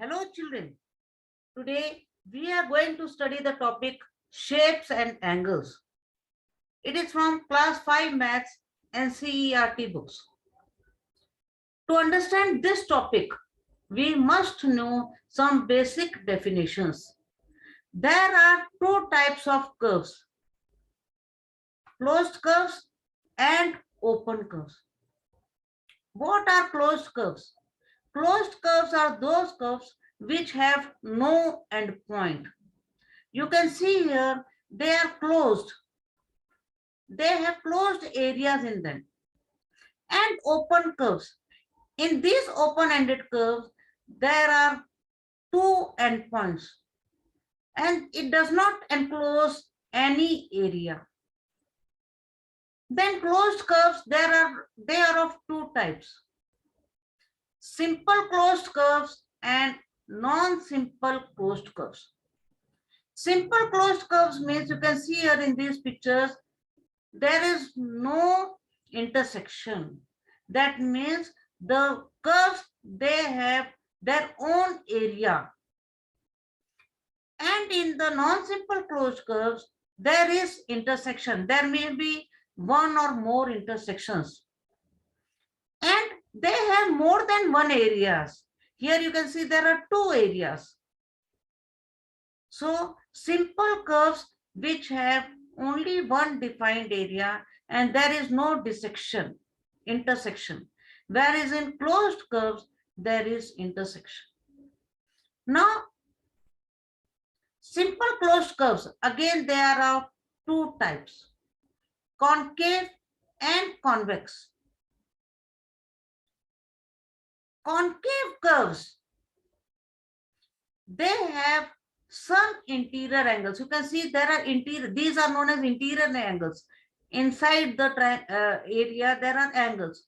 Hello children, today we are going to study the topic shapes and angles. It is from class 5 maths and CERT books. To understand this topic, we must know some basic definitions. There are two types of curves, closed curves and open curves. What are closed curves? Closed curves are those curves which have no endpoint. You can see here they are closed. They have closed areas in them. And open curves. In these open-ended curves, there are two endpoints. And it does not enclose any area. Then closed curves, they are of two types. Simple closed curves and non-simple closed curves. Simple closed curves means you can see here in these pictures, there is no intersection. That means the curves, they have their own area. And in the non-simple closed curves, there is intersection. There may be one or more intersections. And they have more than one areas. Here you can see there are two areas. So simple curves which have only one defined area and there is no intersection. Whereas in closed curves, there is intersection. Now, simple closed curves, again, they are of two types, concave and convex. Concave curves, they have some interior angles. You can see there are these are known as interior angles. Inside the area, there are angles.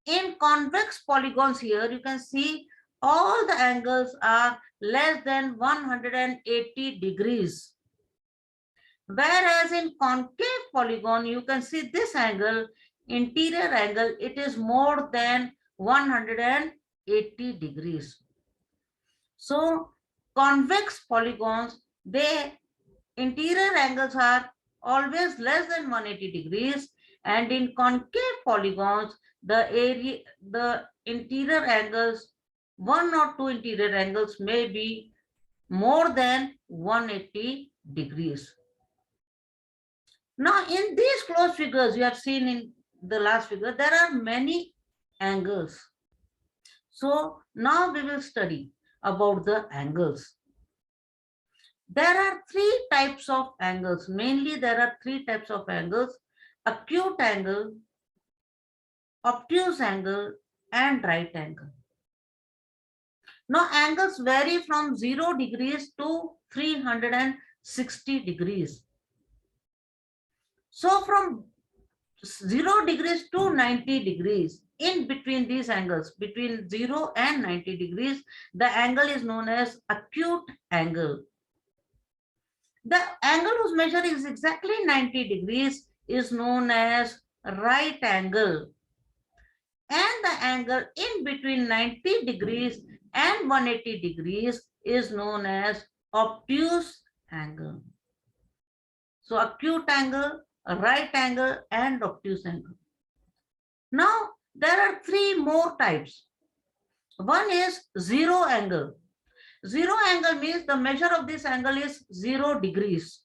In convex polygons here, you can see all the angles are less than 180 degrees. Whereas in concave polygon, you can see this angle, interior angle, it is more than 180 degrees. So convex polygons, their interior angles are always less than 180 degrees, and in concave polygons, the interior angles, one or two interior angles may be more than 180 degrees. Now, in these closed figures, you have seen in the last figure, there are many angles. So now we will study about the angles. There are three types of angles. Mainly there are three types of angles: acute angle, obtuse angle, and right angle. Now angles vary from 0 degrees to 360 degrees. So from 0 degrees to 90 degrees, in between these angles, between 0 and 90 degrees, the angle is known as acute angle. The angle whose measure is exactly 90 degrees is known as right angle. And the angle in between 90 degrees and 180 degrees is known as obtuse angle. So acute angle, right angle, and obtuse angle. Now, there are three more types. One is zero angle. Zero angle means the measure of this angle is 0 degrees.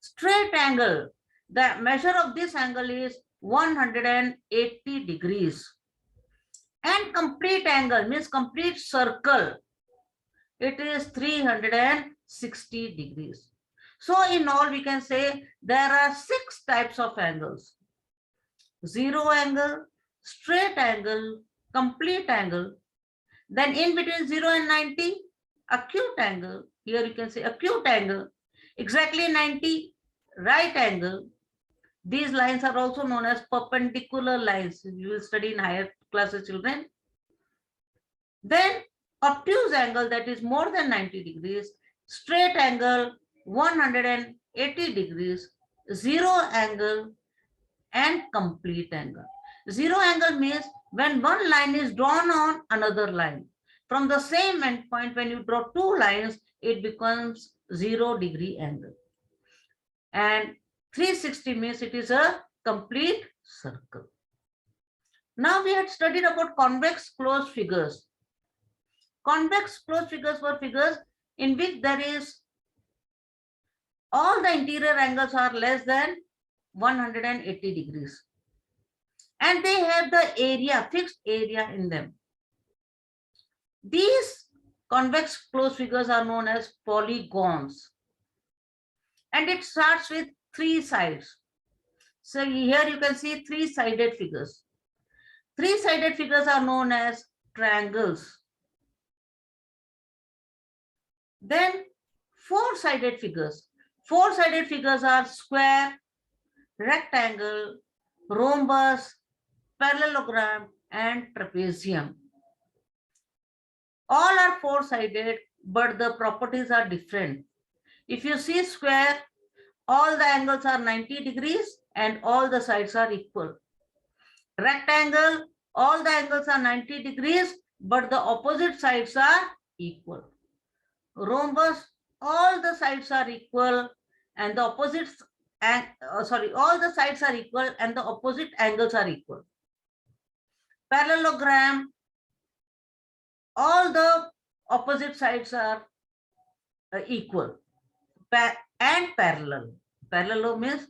Straight angle, the measure of this angle is 180 degrees. And complete angle means complete circle, it is 360 degrees. So in all, we can say there are 6 types of angles: zero angle, straight angle, complete angle. Then in between 0 and 90, acute angle. Here you can say acute angle, exactly 90, right angle. These lines are also known as perpendicular lines. You will study in higher classes, children. Then obtuse angle, that is more than 90 degrees, straight angle 180 degrees, zero angle, and complete angle. Zero angle means when one line is drawn on another line. From the same endpoint, when you draw two lines, it becomes 0-degree angle. And 360 means it is a complete circle. Now we had studied about convex closed figures. Convex closed figures were figures in which there is all the interior angles are less than 180 degrees. And they have the area, fixed area in them. These convex closed figures are known as polygons. And it starts with three sides. So here you can see three-sided figures. Three-sided figures are known as triangles. Then four-sided figures. Four-sided figures are square, rectangle, rhombus, parallelogram, and trapezium. All are four-sided, but the properties are different. If you see square, all the angles are 90 degrees and all the sides are equal. Rectangle, all the angles are 90 degrees, but the opposite sides are equal. Rhombus, all the sides are equal and the opposites, all the sides are equal and the opposite angles are equal. Parallelogram, all the opposite sides are equal and parallel. Parallel means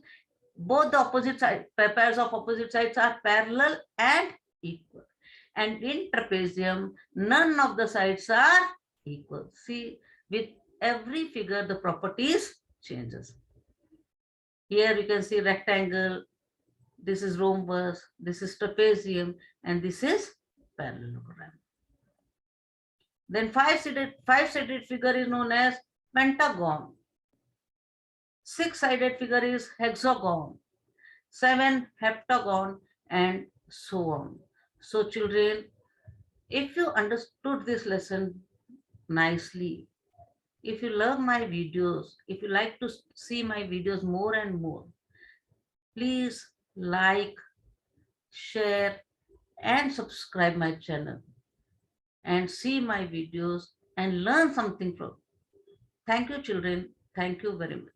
both the opposite sides, pairs of opposite sides are parallel and equal. And in trapezium, none of the sides are equal. See, with every figure, the properties changes. Here you can see rectangle, this is rhombus, this is trapezium, and this is parallelogram. Then five-sided figure is known as pentagon. Six-sided figure is hexagon, seven heptagon, and so on. So children, if you understood this lesson nicely, if you love my videos, if you like to see my videos more and more, please like, share, and subscribe my channel and see my videos and learn something from. Thank you, children. Thank you very much.